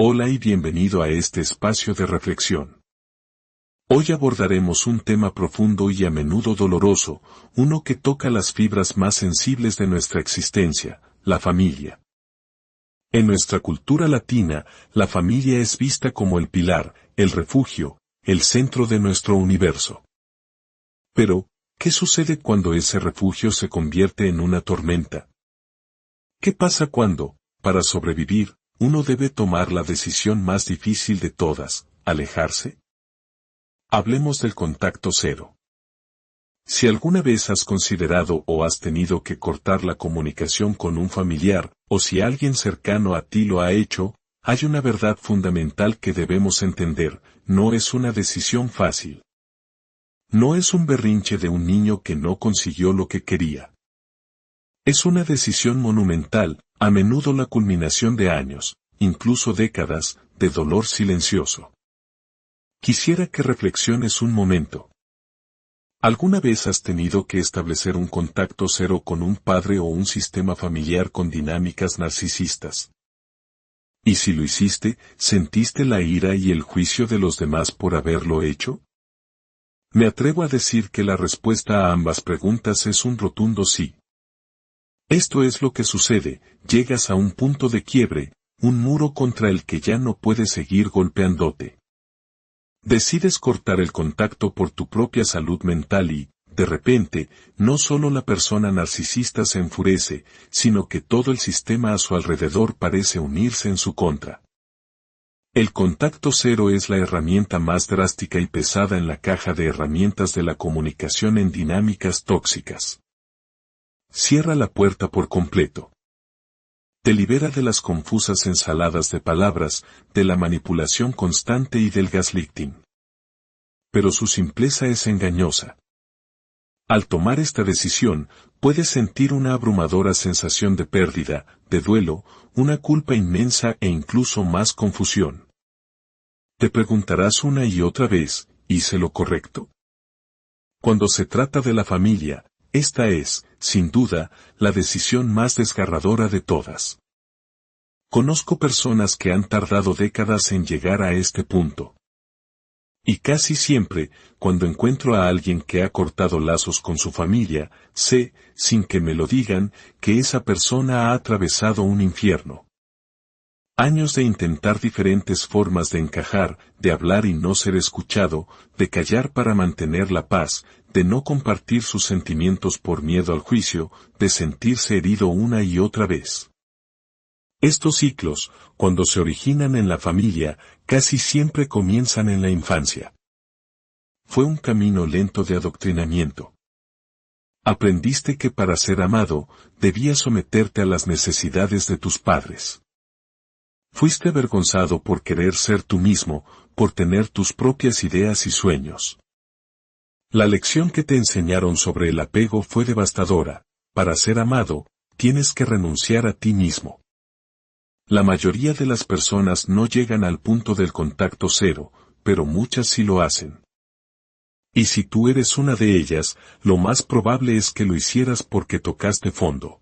Hola y bienvenido a este espacio de reflexión. Hoy abordaremos un tema profundo y a menudo doloroso, uno que toca las fibras más sensibles de nuestra existencia, la familia. En nuestra cultura latina, la familia es vista como el pilar, el refugio, el centro de nuestro universo. Pero, ¿qué sucede cuando ese refugio se convierte en una tormenta? ¿Qué pasa cuando, para sobrevivir, uno debe tomar la decisión más difícil de todas, alejarse? Hablemos del contacto cero. Si alguna vez has considerado o has tenido que cortar la comunicación con un familiar, o si alguien cercano a ti lo ha hecho, hay una verdad fundamental que debemos entender: no es una decisión fácil. No es un berrinche de un niño que no consiguió lo que quería. Es una decisión monumental, a menudo la culminación de años, incluso décadas, de dolor silencioso. Quisiera que reflexiones un momento. ¿Alguna vez has tenido que establecer un contacto cero con un padre o un sistema familiar con dinámicas narcisistas? Y si lo hiciste, ¿sentiste la ira y el juicio de los demás por haberlo hecho? Me atrevo a decir que la respuesta a ambas preguntas es un rotundo sí. Esto es lo que sucede: llegas a un punto de quiebre, un muro contra el que ya no puedes seguir golpeándote. Decides cortar el contacto por tu propia salud mental y, de repente, no solo la persona narcisista se enfurece, sino que todo el sistema a su alrededor parece unirse en su contra. El contacto cero es la herramienta más drástica y pesada en la caja de herramientas de la comunicación en dinámicas tóxicas. Cierra la puerta por completo. Te libera de las confusas ensaladas de palabras, de la manipulación constante y del gaslighting. Pero su simpleza es engañosa. Al tomar esta decisión, puedes sentir una abrumadora sensación de pérdida, de duelo, una culpa inmensa e incluso más confusión. Te preguntarás una y otra vez: ¿hice lo correcto? Cuando se trata de la familia, esta es, sin duda, la decisión más desgarradora de todas. Conozco personas que han tardado décadas en llegar a este punto. Y casi siempre, cuando encuentro a alguien que ha cortado lazos con su familia, sé, sin que me lo digan, que esa persona ha atravesado un infierno. Años de intentar diferentes formas de encajar, de hablar y no ser escuchado, de callar para mantener la paz, de no compartir sus sentimientos por miedo al juicio, de sentirse herido una y otra vez. Estos ciclos, cuando se originan en la familia, casi siempre comienzan en la infancia. Fue un camino lento de adoctrinamiento. Aprendiste que para ser amado, debías someterte a las necesidades de tus padres. Fuiste avergonzado por querer ser tú mismo, por tener tus propias ideas y sueños. La lección que te enseñaron sobre el apego fue devastadora: para ser amado, tienes que renunciar a ti mismo. La mayoría de las personas no llegan al punto del contacto cero, pero muchas sí lo hacen. Y si tú eres una de ellas, lo más probable es que lo hicieras porque tocaste fondo.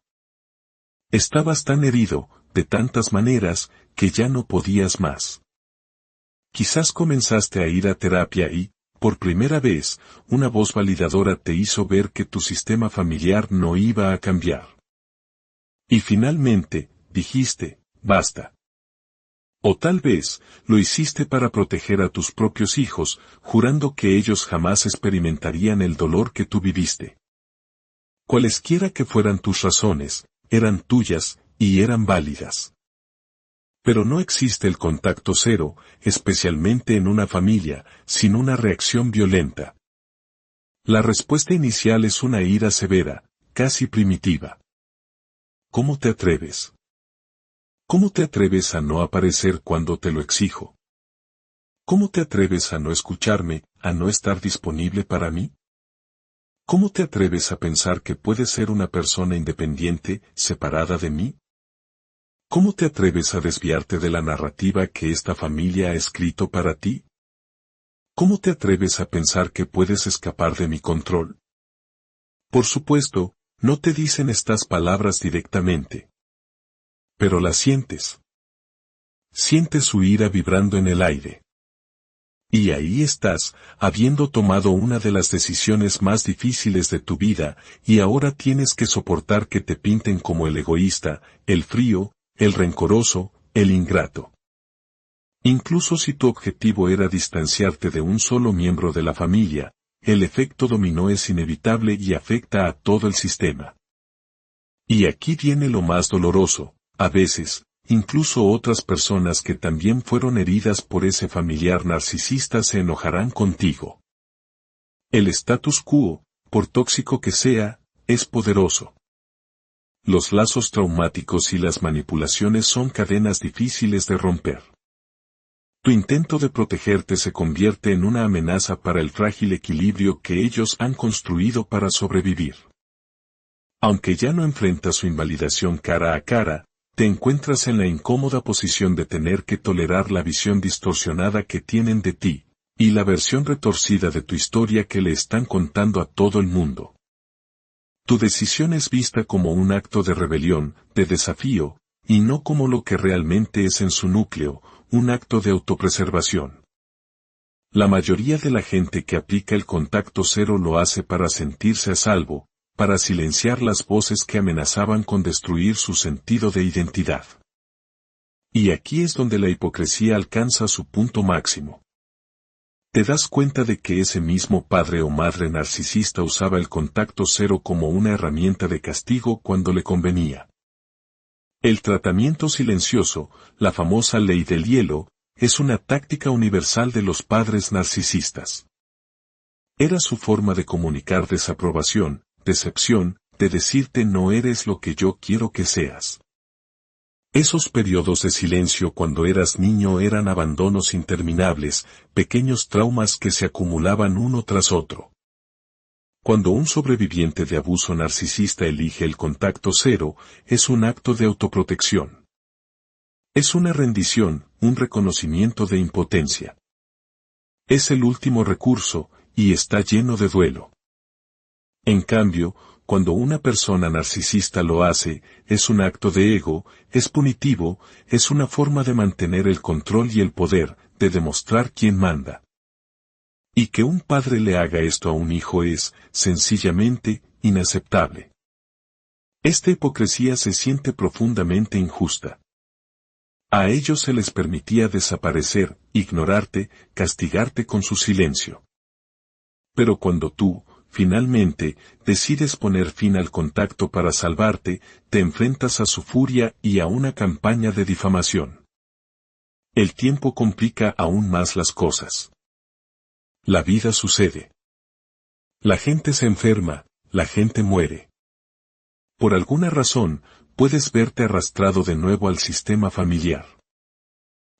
Estabas tan herido, de tantas maneras, que ya no podías más. Quizás comenzaste a ir a terapia y, por primera vez, una voz validadora te hizo ver que tu sistema familiar no iba a cambiar. Y finalmente, dijiste: basta. O tal vez, lo hiciste para proteger a tus propios hijos, jurando que ellos jamás experimentarían el dolor que tú viviste. Cualesquiera que fueran tus razones, eran tuyas, y eran válidas. Pero no existe el contacto cero, especialmente en una familia, sin una reacción violenta. La respuesta inicial es una ira severa, casi primitiva. ¿Cómo te atreves? ¿Cómo te atreves a no aparecer cuando te lo exijo? ¿Cómo te atreves a no escucharme, a no estar disponible para mí? ¿Cómo te atreves a pensar que puedes ser una persona independiente, separada de mí? ¿Cómo te atreves a desviarte de la narrativa que esta familia ha escrito para ti? ¿Cómo te atreves a pensar que puedes escapar de mi control? Por supuesto, no te dicen estas palabras directamente. Pero las sientes. Sientes su ira vibrando en el aire. Y ahí estás, habiendo tomado una de las decisiones más difíciles de tu vida, y ahora tienes que soportar que te pinten como el egoísta, el frío, el rencoroso, el ingrato. Incluso si tu objetivo era distanciarte de un solo miembro de la familia, el efecto dominó es inevitable y afecta a todo el sistema. Y aquí viene lo más doloroso, a veces, incluso otras personas que también fueron heridas por ese familiar narcisista se enojarán contigo. El status quo, por tóxico que sea, es poderoso. Los lazos traumáticos y las manipulaciones son cadenas difíciles de romper. Tu intento de protegerte se convierte en una amenaza para el frágil equilibrio que ellos han construido para sobrevivir. Aunque ya no enfrentas su invalidación cara a cara, te encuentras en la incómoda posición de tener que tolerar la visión distorsionada que tienen de ti, y la versión retorcida de tu historia que le están contando a todo el mundo. Tu decisión es vista como un acto de rebelión, de desafío, y no como lo que realmente es en su núcleo, un acto de autopreservación. La mayoría de la gente que aplica el contacto cero lo hace para sentirse a salvo, para silenciar las voces que amenazaban con destruir su sentido de identidad. Y aquí es donde la hipocresía alcanza su punto máximo. Te das cuenta de que ese mismo padre o madre narcisista usaba el contacto cero como una herramienta de castigo cuando le convenía. El tratamiento silencioso, la famosa ley del hielo, es una táctica universal de los padres narcisistas. Era su forma de comunicar desaprobación, decepción, de decirte no eres lo que yo quiero que seas. Esos periodos de silencio cuando eras niño eran abandonos interminables, pequeños traumas que se acumulaban uno tras otro. Cuando un sobreviviente de abuso narcisista elige el contacto cero, es un acto de autoprotección. Es una rendición, un reconocimiento de impotencia. Es el último recurso, y está lleno de duelo. En cambio, cuando una persona narcisista lo hace, es un acto de ego, es punitivo, es una forma de mantener el control y el poder, de demostrar quién manda. Y que un padre le haga esto a un hijo es, sencillamente, inaceptable. Esta hipocresía se siente profundamente injusta. A ellos se les permitía desaparecer, ignorarte, castigarte con su silencio. Pero cuando tú, finalmente, decides poner fin al contacto para salvarte, te enfrentas a su furia y a una campaña de difamación. El tiempo complica aún más las cosas. La vida sucede. La gente se enferma, la gente muere. Por alguna razón, puedes verte arrastrado de nuevo al sistema familiar.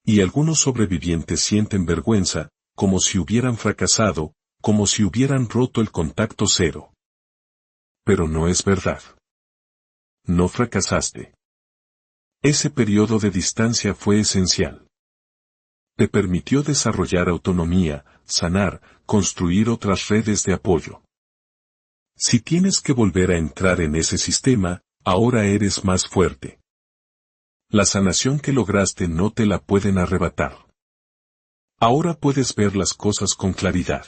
Y algunos sobrevivientes sienten vergüenza, como si hubieran fracasado, como si hubieran roto el contacto cero. Pero no es verdad. No fracasaste. Ese periodo de distancia fue esencial. Te permitió desarrollar autonomía, sanar, construir otras redes de apoyo. Si tienes que volver a entrar en ese sistema, ahora eres más fuerte. La sanación que lograste no te la pueden arrebatar. Ahora puedes ver las cosas con claridad.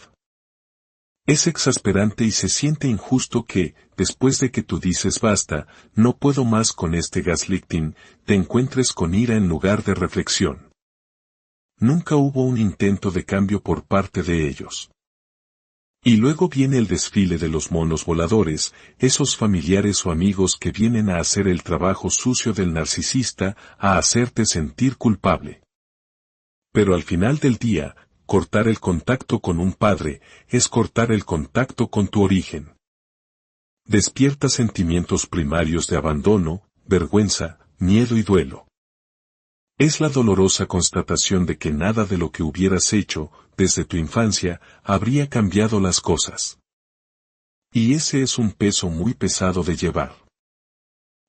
Es exasperante y se siente injusto que, después de que tú dices basta, no puedo más con este gaslighting, te encuentres con ira en lugar de reflexión. Nunca hubo un intento de cambio por parte de ellos. Y luego viene el desfile de los monos voladores, esos familiares o amigos que vienen a hacer el trabajo sucio del narcisista, a hacerte sentir culpable. Pero al final del día, cortar el contacto con un padre, es cortar el contacto con tu origen. Despierta sentimientos primarios de abandono, vergüenza, miedo y duelo. Es la dolorosa constatación de que nada de lo que hubieras hecho, desde tu infancia, habría cambiado las cosas. Y ese es un peso muy pesado de llevar.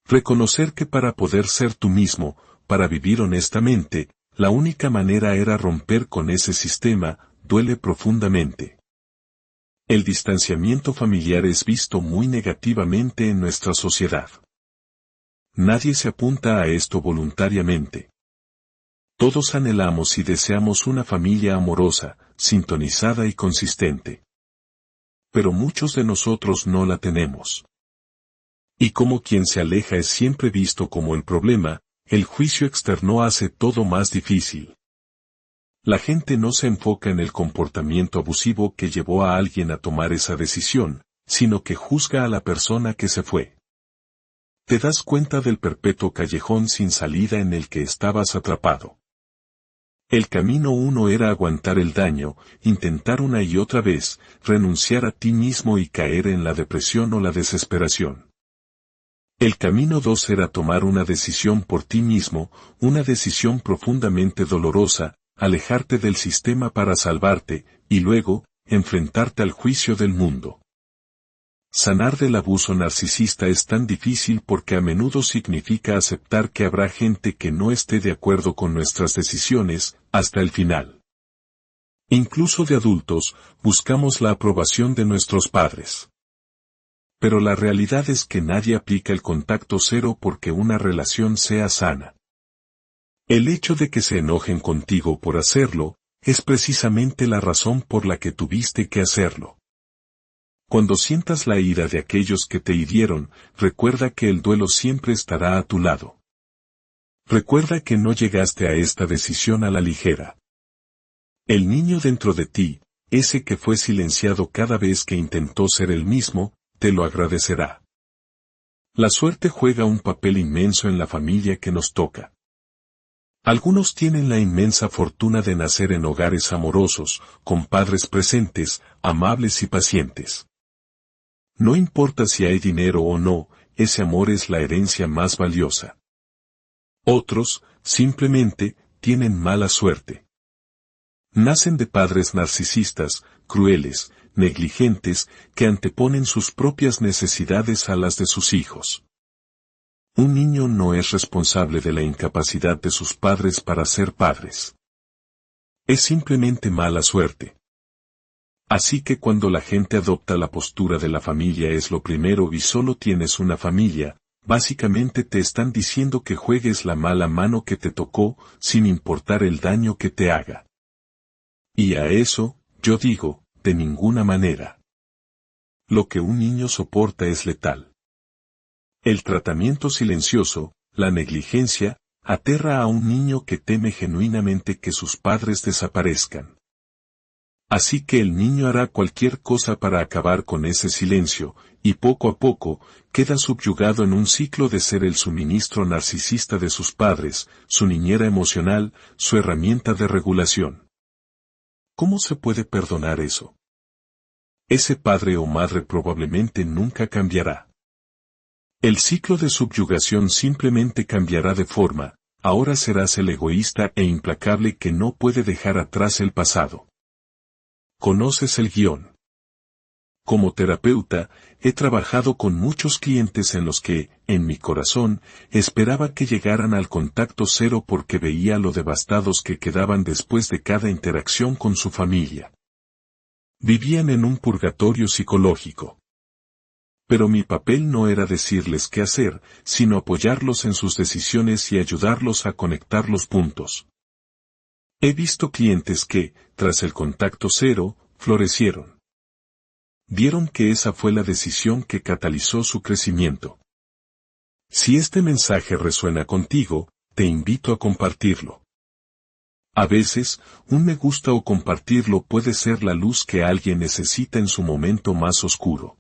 Reconocer que para poder ser tú mismo, para vivir honestamente, la única manera era romper con ese sistema, duele profundamente. El distanciamiento familiar es visto muy negativamente en nuestra sociedad. Nadie se apunta a esto voluntariamente. Todos anhelamos y deseamos una familia amorosa, sintonizada y consistente. Pero muchos de nosotros no la tenemos. Y como quien se aleja es siempre visto como el problema, el juicio externo hace todo más difícil. La gente no se enfoca en el comportamiento abusivo que llevó a alguien a tomar esa decisión, sino que juzga a la persona que se fue. Te das cuenta del perpetuo callejón sin salida en el que estabas atrapado. El camino uno era aguantar el daño, intentar una y otra vez, renunciar a ti mismo y caer en la depresión o la desesperación. El camino 2 era tomar una decisión por ti mismo, una decisión profundamente dolorosa, alejarte del sistema para salvarte, y luego, enfrentarte al juicio del mundo. Sanar del abuso narcisista es tan difícil porque a menudo significa aceptar que habrá gente que no esté de acuerdo con nuestras decisiones, hasta el final. Incluso de adultos, buscamos la aprobación de nuestros padres. Pero la realidad es que nadie aplica el contacto cero porque una relación sea sana. El hecho de que se enojen contigo por hacerlo, es precisamente la razón por la que tuviste que hacerlo. Cuando sientas la ira de aquellos que te hirieron, recuerda que el duelo siempre estará a tu lado. Recuerda que no llegaste a esta decisión a la ligera. El niño dentro de ti, ese que fue silenciado cada vez que intentó ser el mismo, te lo agradecerá. La suerte juega un papel inmenso en la familia que nos toca. Algunos tienen la inmensa fortuna de nacer en hogares amorosos, con padres presentes, amables y pacientes. No importa si hay dinero o no, ese amor es la herencia más valiosa. Otros, simplemente, tienen mala suerte. Nacen de padres narcisistas, crueles, negligentes, que anteponen sus propias necesidades a las de sus hijos. Un niño no es responsable de la incapacidad de sus padres para ser padres. Es simplemente mala suerte. Así que cuando la gente adopta la postura de la familia es lo primero y solo tienes una familia, básicamente te están diciendo que juegues la mala mano que te tocó, sin importar el daño que te haga. Y a eso, yo digo, de ninguna manera. Lo que un niño soporta es letal. El tratamiento silencioso, la negligencia, aterra a un niño que teme genuinamente que sus padres desaparezcan. Así que el niño hará cualquier cosa para acabar con ese silencio, y poco a poco, queda subyugado en un ciclo de ser el suministro narcisista de sus padres, su niñera emocional, su herramienta de regulación. ¿Cómo se puede perdonar eso? Ese padre o madre probablemente nunca cambiará. El ciclo de subyugación simplemente cambiará de forma, ahora serás el egoísta e implacable que no puede dejar atrás el pasado. Conoces el guión. Como terapeuta, he trabajado con muchos clientes en los que, en mi corazón, esperaba que llegaran al contacto cero porque veía lo devastados que quedaban después de cada interacción con su familia. Vivían en un purgatorio psicológico. Pero mi papel no era decirles qué hacer, sino apoyarlos en sus decisiones y ayudarlos a conectar los puntos. He visto clientes que, tras el contacto cero, florecieron. Vieron que esa fue la decisión que catalizó su crecimiento. Si este mensaje resuena contigo, te invito a compartirlo. A veces, un me gusta o compartirlo puede ser la luz que alguien necesita en su momento más oscuro.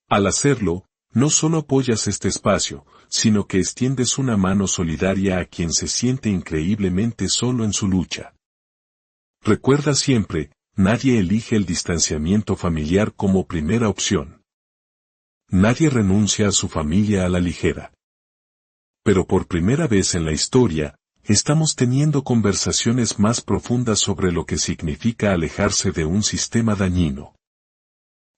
Al hacerlo, no solo apoyas este espacio, sino que extiendes una mano solidaria a quien se siente increíblemente solo en su lucha. Recuerda siempre, nadie elige el distanciamiento familiar como primera opción. Nadie renuncia a su familia a la ligera. Pero por primera vez en la historia, estamos teniendo conversaciones más profundas sobre lo que significa alejarse de un sistema dañino.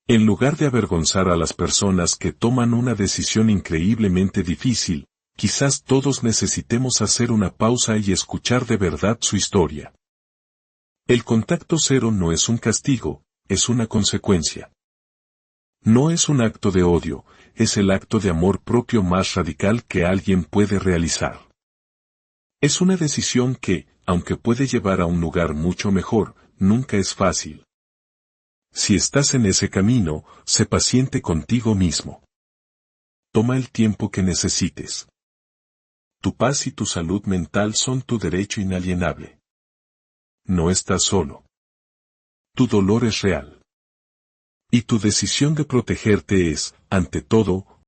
En lugar de avergonzar a las personas que toman una decisión increíblemente difícil, quizás todos necesitemos hacer una pausa y escuchar de verdad su historia. El contacto cero no es un castigo, es una consecuencia. No es un acto de odio, es el acto de amor propio más radical que alguien puede realizar. Es una decisión que, aunque puede llevar a un lugar mucho mejor, nunca es fácil. Si estás en ese camino, sé paciente contigo mismo. Toma el tiempo que necesites. Tu paz y tu salud mental son tu derecho inalienable. No estás solo. Tu dolor es real. Y tu decisión de protegerte es, ante todo,